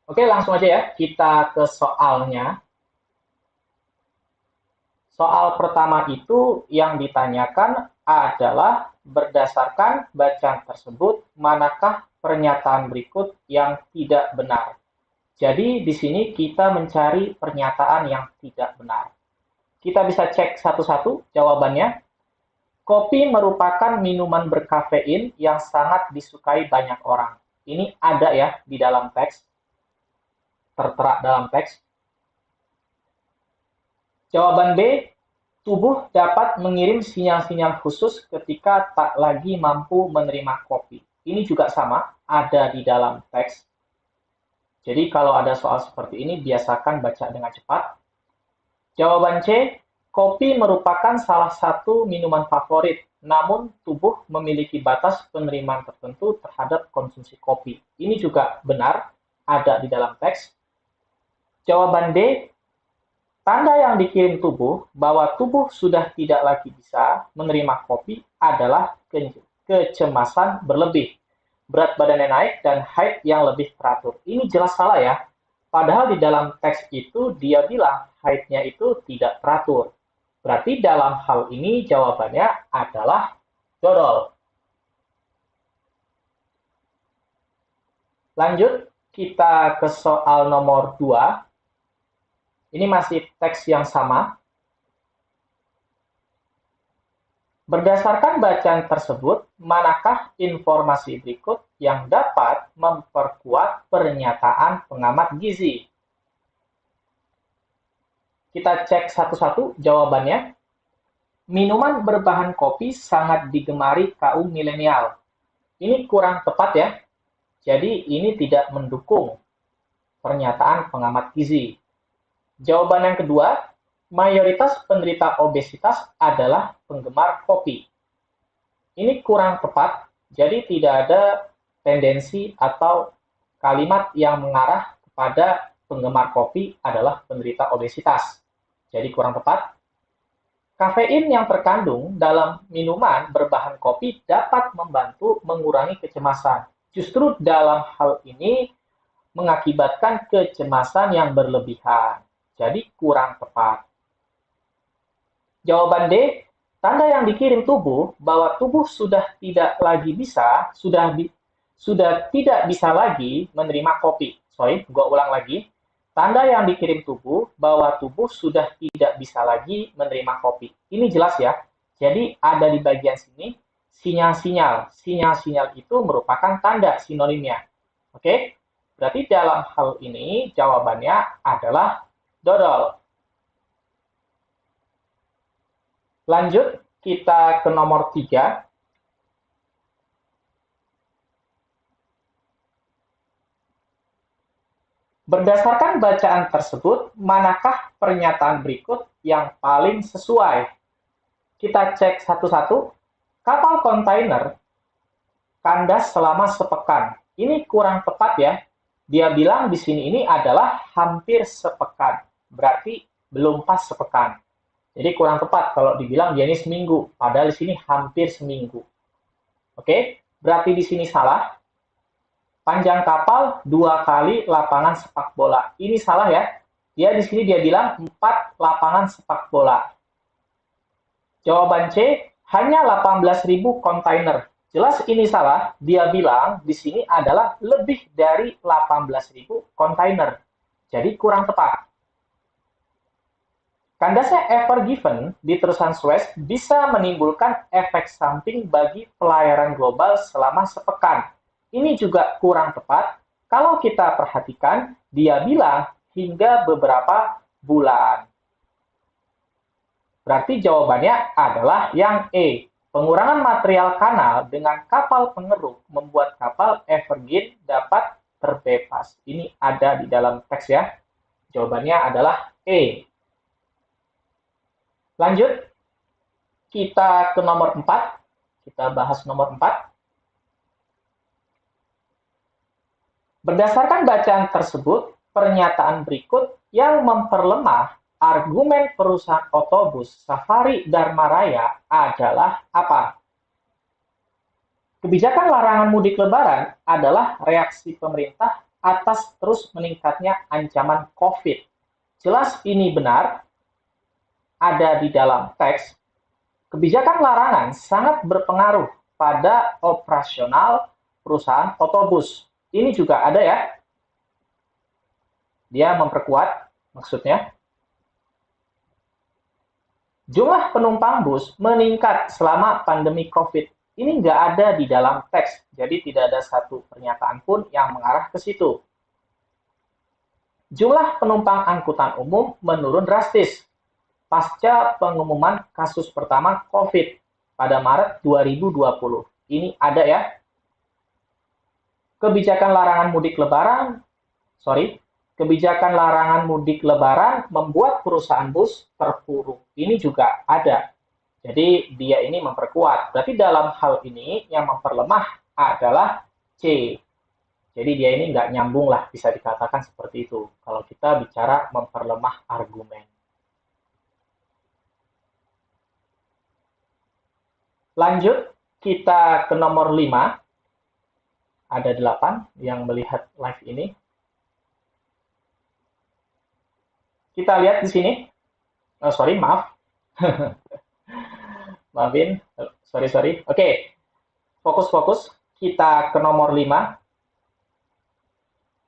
Oke, langsung aja ya, kita ke soalnya. Soal pertama itu yang ditanyakan adalah berdasarkan bacaan tersebut, manakah pernyataan berikut yang tidak benar? Jadi di sini kita mencari pernyataan yang tidak benar. Kita bisa cek satu-satu jawabannya. Kopi merupakan minuman berkafein yang sangat disukai banyak orang. Ini ada ya di dalam teks, tertera dalam teks. Jawaban B, tubuh dapat mengirim sinyal-sinyal khusus ketika tak lagi mampu menerima kopi. Ini juga sama, ada di dalam teks. Jadi kalau ada soal seperti ini, biasakan baca dengan cepat. Jawaban C, kopi merupakan salah satu minuman favorit, namun tubuh memiliki batas penerimaan tertentu terhadap konsumsi kopi. Ini juga benar, ada di dalam teks. Jawaban D, tanda yang dikirim tubuh bahwa tubuh sudah tidak lagi bisa menerima kopi adalah kecemasan berlebih, berat badannya naik, dan haid yang lebih teratur. Ini jelas salah ya. Padahal di dalam teks itu dia bilang haidnya itu tidak teratur. Berarti dalam hal ini jawabannya adalah dodol. Lanjut, kita ke soal nomor 2. Ini masih teks yang sama. Berdasarkan bacaan tersebut, manakah informasi berikut yang dapat memperkuat pernyataan pengamat gizi? Kita cek satu-satu jawabannya. Minuman berbahan kopi sangat digemari kaum milenial. Ini kurang tepat ya. Jadi ini tidak mendukung pernyataan pengamat gizi. Jawaban yang kedua, mayoritas penderita obesitas adalah penggemar kopi. Ini kurang tepat, jadi tidak ada tendensi atau kalimat yang mengarah kepada penggemar kopi adalah penderita obesitas. Jadi kurang tepat. Kafein yang terkandung dalam minuman berbahan kopi dapat membantu mengurangi kecemasan. Justru dalam hal ini mengakibatkan kecemasan yang berlebihan. Jadi kurang tepat. Jawaban D, tanda yang dikirim tubuh bahwa tubuh sudah tidak lagi bisa, sudah tidak bisa lagi menerima kopi. Sorry, gue ulang lagi. Tanda yang dikirim tubuh bahwa tubuh sudah tidak bisa lagi menerima kopi. Ini jelas ya. Jadi ada di bagian sini sinyal-sinyal. Sinyal-sinyal itu merupakan tanda sinonimnya. Oke? Berarti dalam hal ini jawabannya adalah dodol. Lanjut, kita ke nomor 3. Berdasarkan bacaan tersebut, manakah pernyataan berikut yang paling sesuai? Kita cek satu-satu. Kapal kontainer kandas selama sepekan. Ini kurang tepat ya. Dia bilang di sini ini adalah hampir sepekan. Berarti belum pas sepekan. Jadi kurang tepat kalau dibilang dia ini seminggu. Padahal di sini hampir seminggu. Oke, berarti di sini salah. Panjang kapal 2 kali lapangan sepak bola. Ini salah ya. Dia di sini dia bilang 4 lapangan sepak bola. Jawaban C, hanya 18.000 kontainer. Jelas ini salah, dia bilang di sini adalah lebih dari 18.000 kontainer. Jadi kurang tepat. Kandasnya Ever Given di terusan Suez bisa menimbulkan efek samping bagi pelayaran global selama sepekan. Ini juga kurang tepat. Kalau kita perhatikan, dia bilang hingga beberapa bulan. Berarti jawabannya adalah yang E. Pengurangan material kanal dengan kapal pengeruk membuat kapal Evergreen dapat terbebas. Ini ada di dalam teks ya. Jawabannya adalah E. Lanjut, kita ke nomor 4. Kita bahas nomor 4. Berdasarkan bacaan tersebut, pernyataan berikut yang memperlemah argumen perusahaan otobus Safari Dharma Raya adalah apa? Kebijakan larangan mudik lebaran adalah reaksi pemerintah atas terus meningkatnya ancaman COVID. Jelas ini benar, ada di dalam teks. Kebijakan larangan sangat berpengaruh pada operasional perusahaan otobus. Ini juga ada ya. Dia memperkuat maksudnya. Jumlah penumpang bus meningkat selama pandemi COVID. Ini nggak ada di dalam teks, jadi tidak ada satu pernyataan pun yang mengarah ke situ. Jumlah penumpang angkutan umum menurun drastis pasca pengumuman kasus pertama COVID pada Maret 2020. Ini ada ya. Kebijakan larangan mudik lebaran membuat perusahaan bus terpuruk. Ini juga ada. Jadi dia ini memperkuat. Berarti dalam hal ini yang memperlemah adalah C. Jadi dia ini nggak nyambung lah, bisa dikatakan seperti itu. Kalau kita bicara memperlemah argumen. Lanjut, kita ke nomor 5. Ada 8 yang melihat live ini. Kita lihat di sini. Maaf. Maafin, sorry. Oke, fokus. Kita ke nomor 5.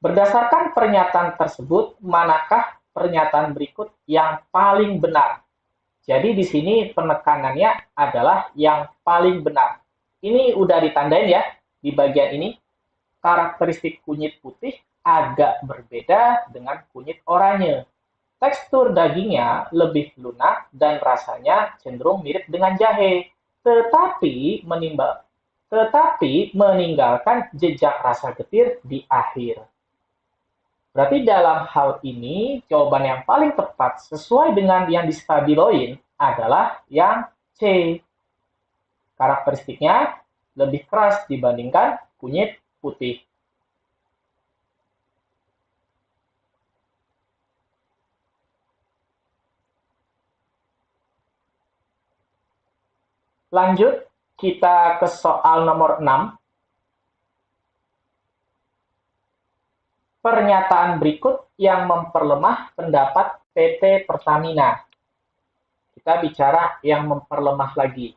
Berdasarkan pernyataan tersebut, manakah pernyataan berikut yang paling benar? Jadi di sini penekanannya adalah yang paling benar. Ini udah ditandain ya, di bagian ini. Karakteristik kunyit putih agak berbeda dengan kunyit oranye. Tekstur dagingnya lebih lunak dan rasanya cenderung mirip dengan jahe, tetapi meninggalkan jejak rasa getir di akhir. Berarti dalam hal ini, jawaban yang paling tepat sesuai dengan yang distabiloin adalah yang C. Karakteristiknya lebih keras dibandingkan kunyit putih. Lanjut, kita ke soal nomor 6. Pernyataan berikut yang memperlemah pendapat PT Pertamina. Kita bicara yang memperlemah lagi.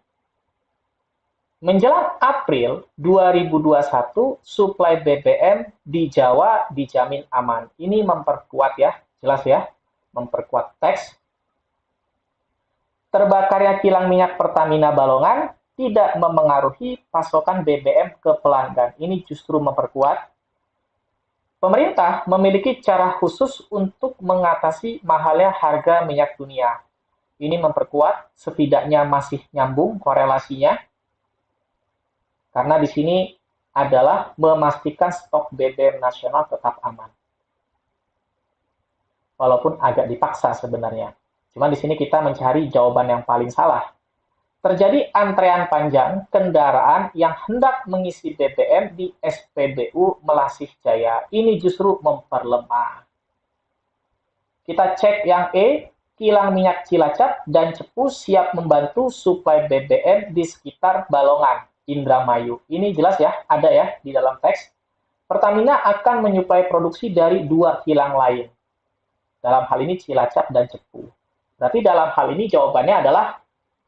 Menjelang April 2021, suplai BBM di Jawa dijamin aman. Ini memperkuat ya, jelas ya, memperkuat teks. Terbakarnya kilang minyak Pertamina Balongan tidak memengaruhi pasokan BBM ke pelanggan. Ini justru memperkuat. Pemerintah memiliki cara khusus untuk mengatasi mahalnya harga minyak dunia. Ini memperkuat, setidaknya masih nyambung korelasinya. Karena di sini adalah memastikan stok BBM nasional tetap aman. Walaupun agak dipaksa sebenarnya. Cuma di sini kita mencari jawaban yang paling salah. Terjadi antrean panjang kendaraan yang hendak mengisi BBM di SPBU Melasih Jaya. Ini justru memperlemah. Kita cek yang E, kilang minyak Cilacap dan Cepu siap membantu suplai BBM di sekitar Balongan, Indramayu. Ini jelas ya, ada ya di dalam teks. Pertamina akan menyuplai produksi dari 2 kilang lain. Dalam hal ini Cilacap dan Cepu. Berarti dalam hal ini jawabannya adalah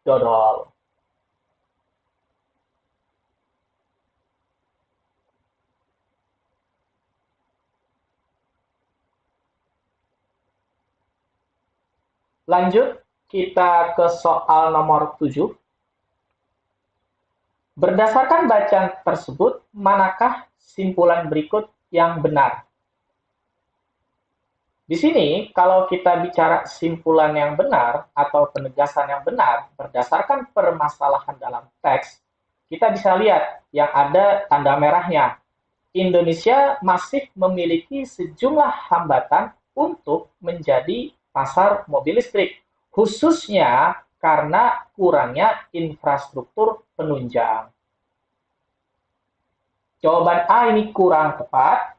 dodol. Lanjut, kita ke soal nomor 7. Berdasarkan bacaan tersebut, manakah simpulan berikut yang benar? Di sini, kalau kita bicara simpulan yang benar atau penegasan yang benar berdasarkan permasalahan dalam teks, kita bisa lihat yang ada tanda merahnya. Indonesia masih memiliki sejumlah hambatan untuk menjadi pasar mobil listrik, khususnya karena kurangnya infrastruktur penunjang. Jawaban A ini kurang tepat.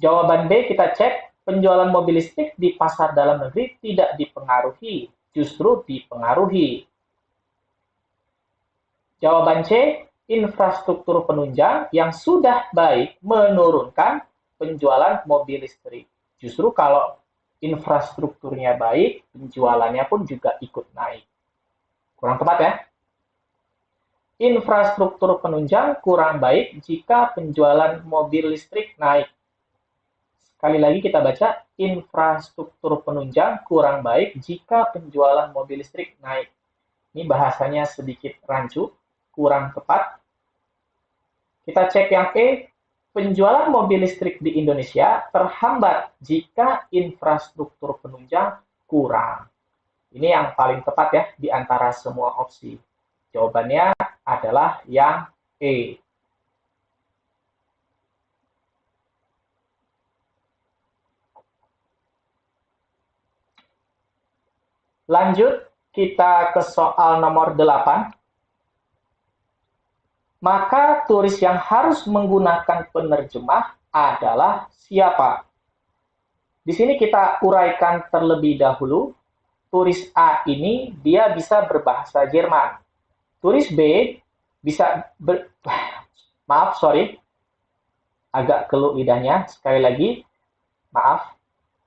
Jawaban B kita cek. Penjualan mobil listrik di pasar dalam negeri tidak dipengaruhi, justru dipengaruhi. Jawaban C, infrastruktur penunjang yang sudah baik menurunkan penjualan mobil listrik. Justru kalau infrastrukturnya baik, penjualannya pun juga ikut naik. Kurang tepat ya? Infrastruktur penunjang kurang baik jika penjualan mobil listrik naik. Sekali lagi kita baca, infrastruktur penunjang kurang baik jika penjualan mobil listrik naik. Ini bahasanya sedikit rancu, kurang tepat. Kita cek yang E, penjualan mobil listrik di Indonesia terhambat jika infrastruktur penunjang kurang. Ini yang paling tepat ya di antara semua opsi. Jawabannya adalah yang E. Lanjut, kita ke soal nomor 8. Maka turis yang harus menggunakan penerjemah adalah siapa? Di sini kita uraikan terlebih dahulu. Turis A ini dia bisa berbahasa Jerman. Turis B bisa agak keluh lidahnya. Sekali lagi, maaf.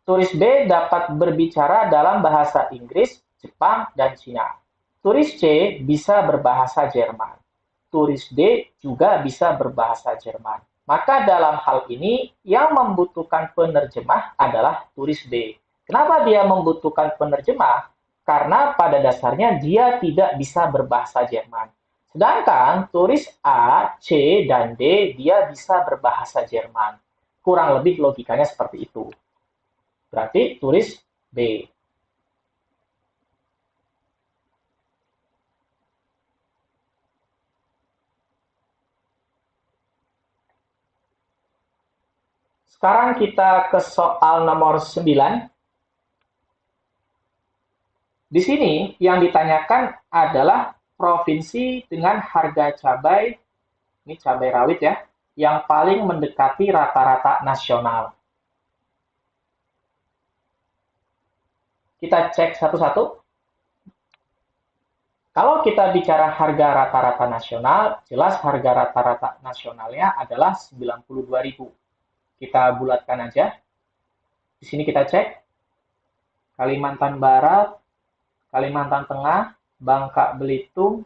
Turis B dapat berbicara dalam bahasa Inggris, Jepang, dan Cina. Turis C bisa berbahasa Jerman. Turis D juga bisa berbahasa Jerman. Maka dalam hal ini, yang membutuhkan penerjemah adalah turis B. Kenapa dia membutuhkan penerjemah? Karena pada dasarnya dia tidak bisa berbahasa Jerman. Sedangkan turis A, C, dan D dia bisa berbahasa Jerman. Kurang lebih logikanya seperti itu. Berarti turis B. Sekarang kita ke soal nomor 9. Di sini yang ditanyakan adalah provinsi dengan harga cabai, ini cabai rawit ya, yang paling mendekati rata-rata nasional. Kita cek satu-satu. Kalau kita bicara harga rata-rata nasional, jelas harga rata-rata nasionalnya adalah 92.000. Kita bulatkan aja. Di sini kita cek. Kalimantan Barat, Kalimantan Tengah, Bangka Belitung,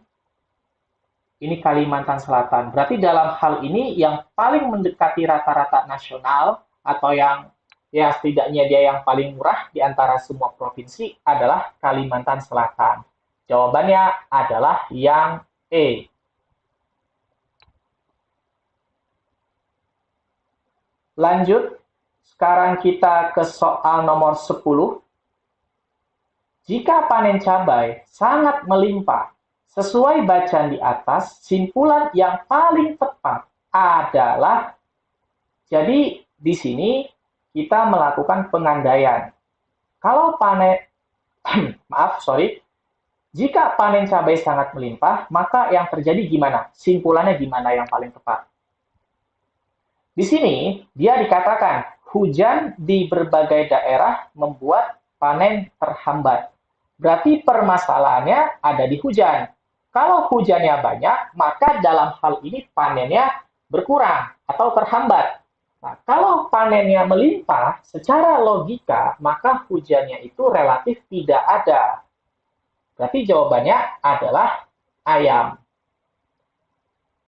ini Kalimantan Selatan. Berarti dalam hal ini yang paling mendekati rata-rata nasional atau yang ya setidaknya dia yang paling murah di antara semua provinsi adalah Kalimantan Selatan. Jawabannya adalah yang E. Lanjut, sekarang kita ke soal nomor 10. Jika panen cabai sangat melimpah, sesuai bacaan di atas, simpulan yang paling tepat adalah, jadi di sini kita melakukan pengandaian. Kalau panen, jika panen cabai sangat melimpah, maka yang terjadi gimana? Simpulannya gimana yang paling tepat? Di sini dia dikatakan hujan di berbagai daerah membuat panen terhambat. Berarti permasalahannya ada di hujan. Kalau hujannya banyak, maka dalam hal ini panennya berkurang atau terhambat. Nah, kalau panennya melimpah, secara logika, maka hujannya itu relatif tidak ada. Berarti jawabannya adalah ayam.